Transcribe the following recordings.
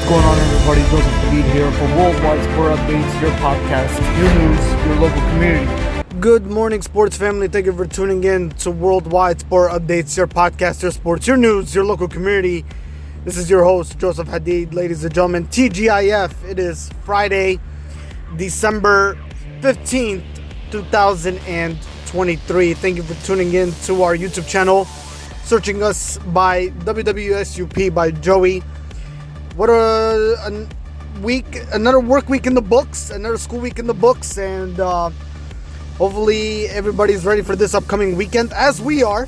going on, everybody? Joseph Hadid here for Worldwide Sport Updates, your podcast, your news, your local community. Good morning, sports family. Thank you for tuning in to Worldwide Sport Updates, your podcast, your sports, your news, your local community. This is your host, Joseph Hadid. Ladies and gentlemen, TGIF. It is Friday, December 15th, 2023. Thank you for tuning in to our YouTube channel, searching us by WWSUP by Joey. What a week, another work week in the books, another school week in the books, and hopefully everybody's ready for this upcoming weekend, as we are,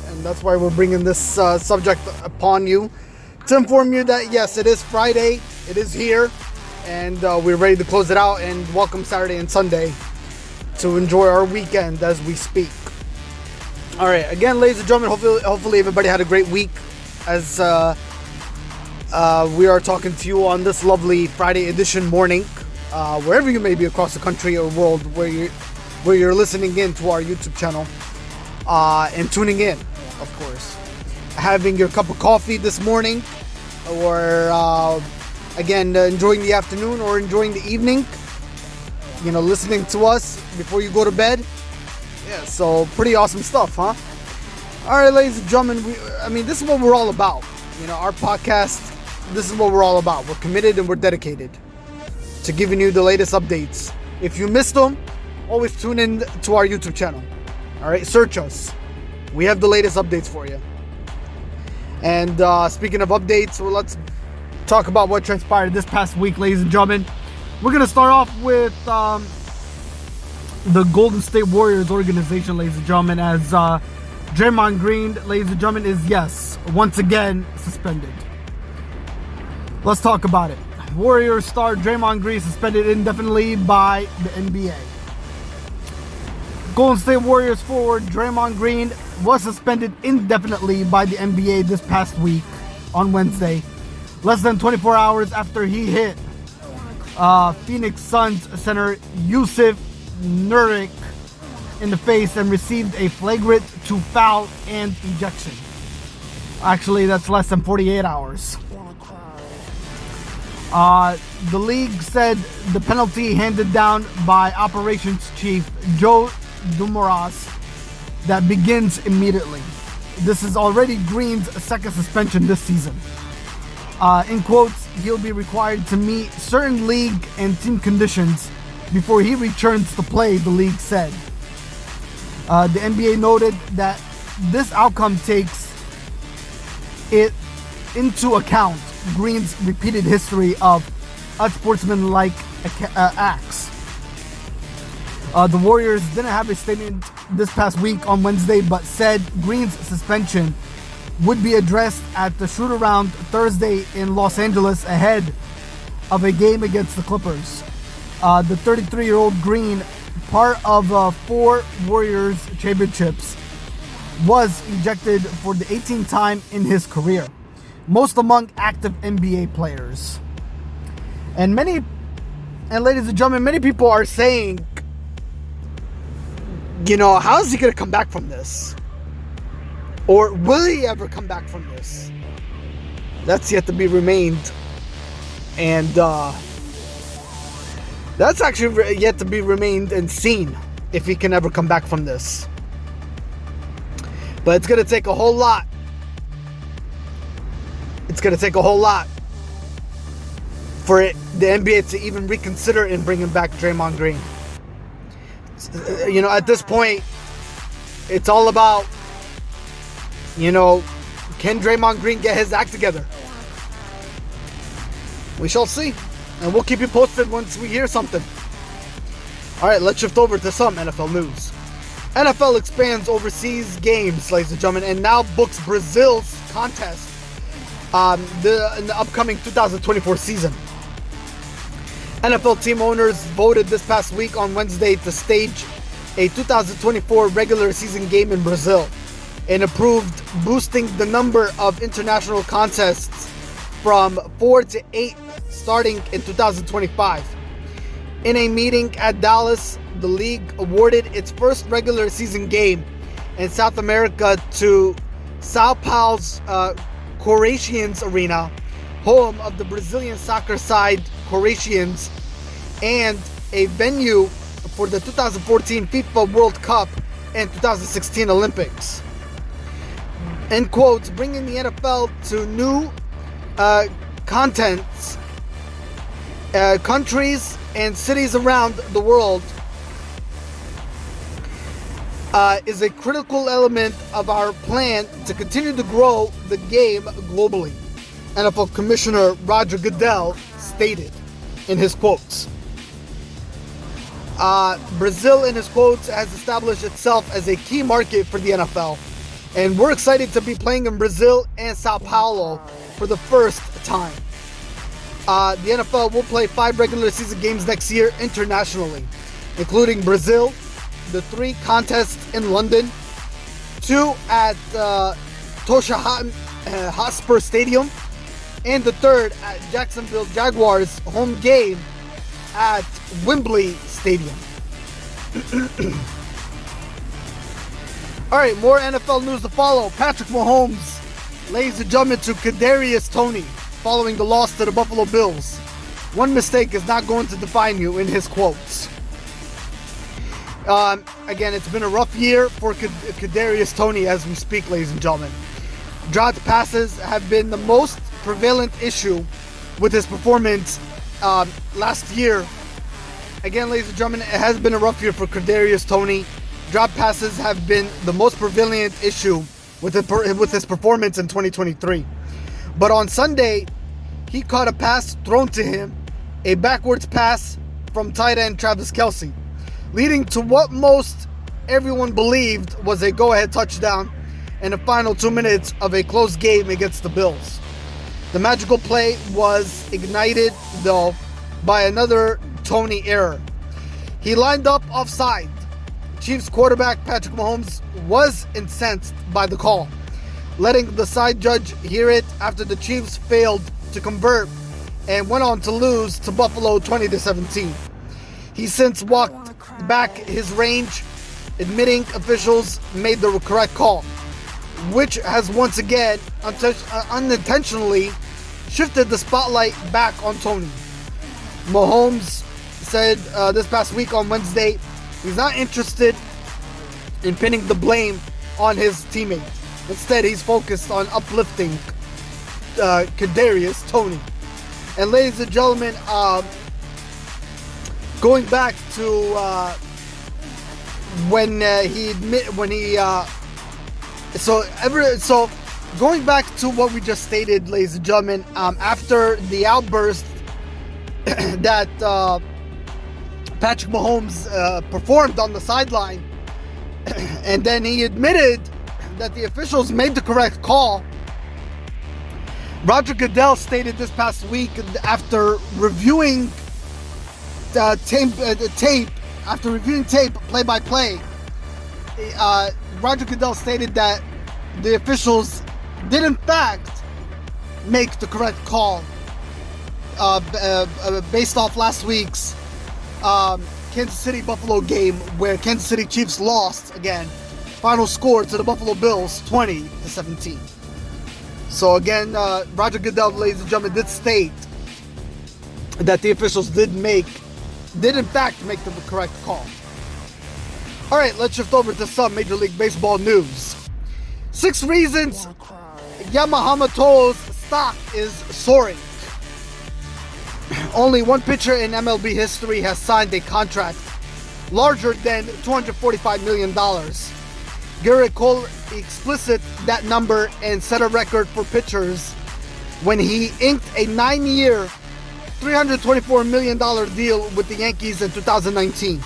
and that's why we're bringing this subject upon you, to inform you that yes, it is Friday, it is here, and we're ready to close it out and welcome Saturday and Sunday to enjoy our weekend as we speak. Alright, again, ladies and gentlemen, hopefully everybody had a great week as we are talking to you on this lovely Friday edition morning, wherever you may be across the country or world, where you're listening in to our YouTube channel, and tuning in, of course. Having your cup of coffee this morning, or again, enjoying the afternoon or enjoying the evening, listening to us before you go to bed. Yeah, so pretty awesome stuff, huh? Alright, ladies and gentlemen, this is what we're all about. Our podcast, this is what we're all about. We're committed and we're dedicated to giving you the latest updates. If you missed them, always tune in to our YouTube channel. Alright, search us. We have the latest updates for you. And speaking of updates, well, let's talk about what transpired this past week, ladies and gentlemen. We're going to start off with the Golden State Warriors organization, ladies and gentlemen, as Draymond Green, ladies and gentlemen, is, yes, once again suspended. Let's talk about it. Warriors star Draymond Green suspended indefinitely by the NBA. Golden State Warriors forward Draymond Green was suspended indefinitely by the NBA this past week on Wednesday, less than 24 hours after he hit Phoenix Suns center Yusuf Nurkic in the face and received a flagrant 2 foul and ejection. Actually, that's less than 48 hours. The league said the penalty handed down by operations chief Joe Dumars that begins immediately. This is already Green's second suspension this season. In quotes, he'll be required to meet certain league and team conditions before he returns to play, the league said. The NBA noted that this outcome takes it into account Green's repeated history of unsportsmanlike acts. The Warriors didn't have a statement this past week on Wednesday, but said Green's suspension would be addressed at the shoot-around Thursday in Los Angeles ahead of a game against the Clippers. The 33-year-old Green, part of 4 Warriors championships, was ejected for the 18th time in his career, most among active NBA players. And ladies and gentlemen, many people are saying, how is he going to come back from this? Or will he ever come back from this? That's yet to be remained. And that's actually yet to be remained and seen if he can ever come back from this. But it's going to take a whole lot. It's going to take a whole lot for the NBA to even reconsider and bringing back Draymond Green. At this point, it's all about, can Draymond Green get his act together? We shall see. And we'll keep you posted once we hear something. Alright, let's shift over to some NFL news. NFL expands overseas games, ladies and gentlemen, and now books Brazil's contest in the upcoming 2024 season. NFL team owners voted this past week on Wednesday to stage a 2024 regular season game in Brazil and approved boosting the number of international contests from 4 to 8 starting in 2025. In a meeting at Dallas, the league awarded its first regular season game in South America to Sao Paulo's Corinthians Arena, home of the Brazilian soccer side Croatians, and a venue for the 2014 FIFA World Cup and 2016 Olympics. End quotes, bringing the NFL to new contents, countries and cities around the world is a critical element of our plan to continue to grow the game globally, NFL Commissioner Roger Goodell stated in his quotes. Brazil, in his quotes, has established itself as a key market for the NFL, and we're excited to be playing in Brazil and Sao Paulo for the first time. The NFL will play 5 regular season games next year internationally, including Brazil, the 3 contests in London, 2 at Tottenham Hotspur Stadium, and the 3rd at Jacksonville Jaguars home game at Wembley Stadium. All right, more NFL news to follow. Patrick Mahomes lays the judgment to Kadarius Toney following the loss to the Buffalo Bills. One mistake is not going to define you, in his quotes. Again, it's been a rough year for Kadarius Toney as we speak, ladies and gentlemen. Dropped passes have been the most prevalent issue with his performance last year. Again, ladies and gentlemen, it has been a rough year for Kadarius Toney. Drop passes have been the most prevalent issue with his performance in 2023. But on Sunday, he caught a pass thrown to him, a backwards pass from tight end Travis Kelce, leading to what most everyone believed was a go-ahead touchdown in the final 2 minutes of a close game against the Bills. The magical play was ignited, though, by another Toney error. He lined up offside. Chiefs quarterback Patrick Mahomes was incensed by the call, letting the side judge hear it after the Chiefs failed to convert and went on to lose to Buffalo 20-17. He since walked back his range, admitting officials made the correct call, which has once again unintentionally shifted the spotlight back on Toney. Mahomes said this past week on Wednesday he's not interested in pinning the blame on his teammate. Instead, he's focused on uplifting Kadarius Toney. And ladies and gentlemen, going back to going back to what we just stated, ladies and gentlemen, after the outburst that Patrick Mahomes performed on the sideline, and then he admitted that the officials made the correct call. Roger Goodell stated this past week after reviewing tape play by play. Roger Goodell stated that the officials did in fact make the correct call based off last week's Kansas City Buffalo game, where Kansas City Chiefs lost again. Final score to the Buffalo Bills, 20-17. So again, Roger Goodell, ladies and gentlemen, did state that the officials did in fact make the correct call. All right, let's shift over to some Major League Baseball news. 6 reasons Yamamoto's stock is soaring. Only one pitcher in MLB history has signed a contract larger than $245 million. Garrett Cole explicit that number and set a record for pitchers when he inked a 9-year, $324 million deal with the Yankees in 2019.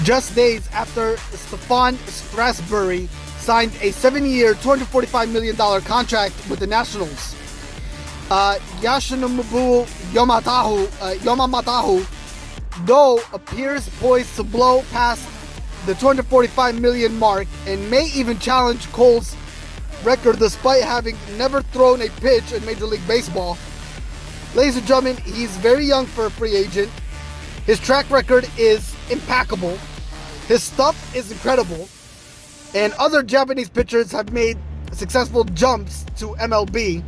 Just days after Stefan Strasburg signed a 7-year, $245 million contract with the Nationals. Yoshinobu Yamamoto, though, appears poised to blow past the $245 million mark and may even challenge Cole's record despite having never thrown a pitch in Major League Baseball. Ladies and gentlemen, he's very young for a free agent. His track record is impeccable. His stuff is incredible. And other Japanese pitchers have made successful jumps to MLB.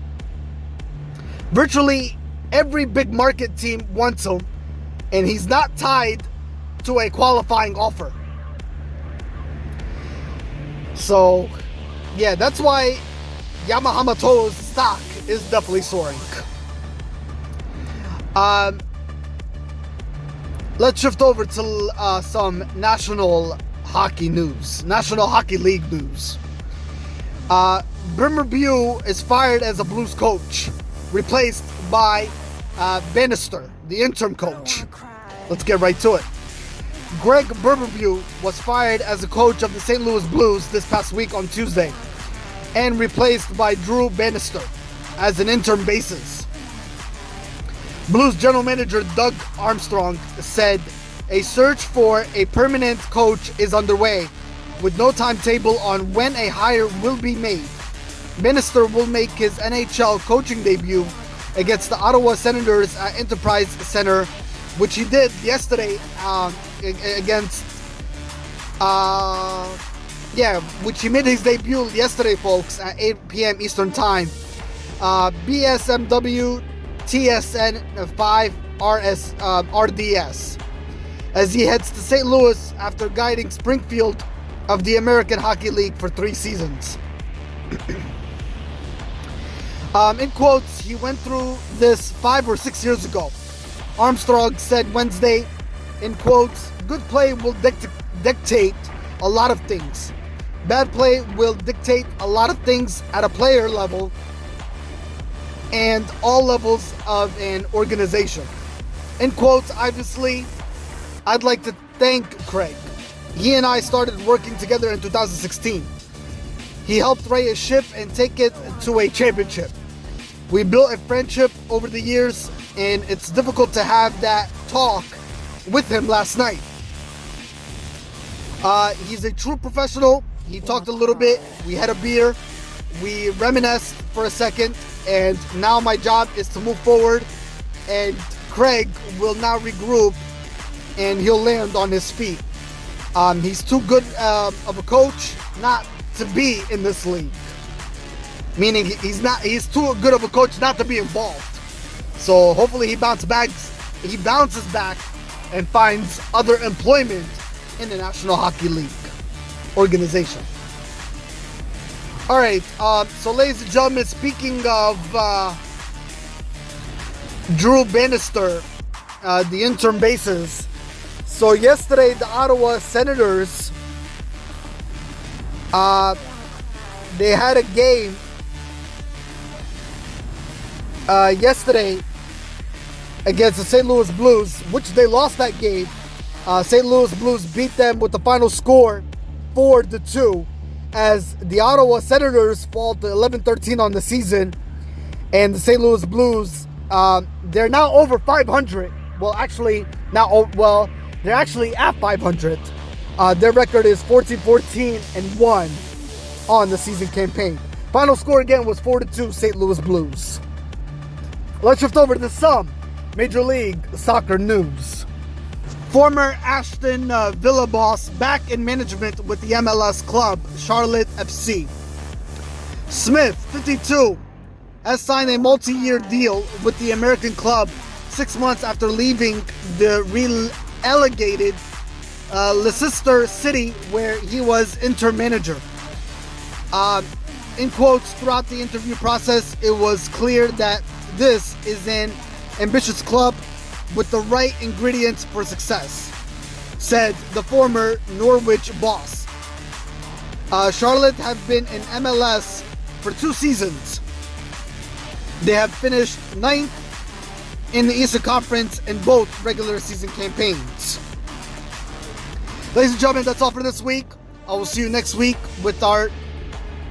Virtually every big market team wants him, and he's not tied to a qualifying offer. So, yeah, that's why Yamamoto's stock is definitely soaring. Let's shift over to some National Hockey news. National Hockey League news. Berube is fired as a Blues coach, replaced by Bannister, the interim coach. Let's get right to it. Greg Berube was fired as the coach of the St. Louis Blues this past week on Tuesday, and replaced by Drew Bannister as an interim basis. Blues general manager Doug Armstrong said a search for a permanent coach is underway, with no timetable on when a hire will be made. Bannister will make his NHL coaching debut against the Ottawa Senators at Enterprise Center, which he did yesterday which he made his debut yesterday, folks, at 8 p.m. Eastern Time. BSMW TSN 5 RDS, as he heads to St. Louis after guiding Springfield of the American Hockey League for 3 seasons. In quotes, he went through this 5 or 6 years ago. Armstrong said Wednesday, in quotes, good play will dictate a lot of things. Bad play will dictate a lot of things at a player level and all levels of an organization. In quotes, obviously, I'd like to thank Craig. He and I started working together in 2016. He helped right a ship and take it to a championship. We built a friendship over the years, and it's difficult to have that talk with him last night. He's a true professional. He talked a little bit. We had a beer. We reminisced for a second, and now my job is to move forward, and Craig will now regroup and he'll land on his feet. He's too good of a coach not to be in this league. Meaning he's too good of a coach not to be involved. So hopefully he bounces back and finds other employment in the National Hockey League organization. All right, so ladies and gentlemen, speaking of Drew Bannister, the interim basis. So yesterday, the Ottawa Senators, they had a game yesterday against the St. Louis Blues, which they lost that game. St. Louis Blues beat them with the final score 4-2, as the Ottawa Senators fall to 11-13 on the season, and the St. Louis Blues, they're now over 500. They're actually at 500. Their record is 14-14-1 on the season campaign. Final score again was 4-2 St. Louis Blues. Let's shift over to some Major League Soccer news. Former Aston Villa boss back in management with the MLS club Charlotte FC. Smith, 52, has signed a multi-year deal with the American club 6 months after leaving the relegated Leicester City, where he was interim manager. In quotes, throughout the interview process, it was clear that this is an ambitious club with the right ingredients for success, said the former Norwich boss. Charlotte have been in MLS for 2 seasons. They have finished 9th in the Eastern Conference in both regular season campaigns. Ladies and gentlemen, that's all for this week. I will see you next week with our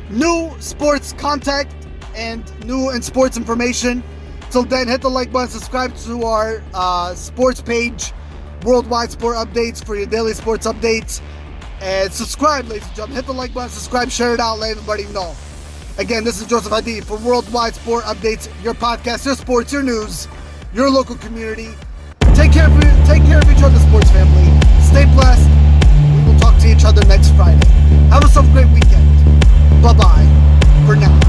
new sports content and new and sports information. Till then, hit the like button, subscribe to our sports page, Worldwide Sport Updates, for your daily sports updates. And subscribe, ladies and gentlemen. Hit the like button, subscribe, share it out, let everybody know. Again, this is Joey Hadid for Worldwide Sport Updates, your podcast, your sports, your news, your local community. Take care of each other, sports family. Stay blessed. We will talk to each other next Friday. Have yourself a great weekend. Bye-bye for now.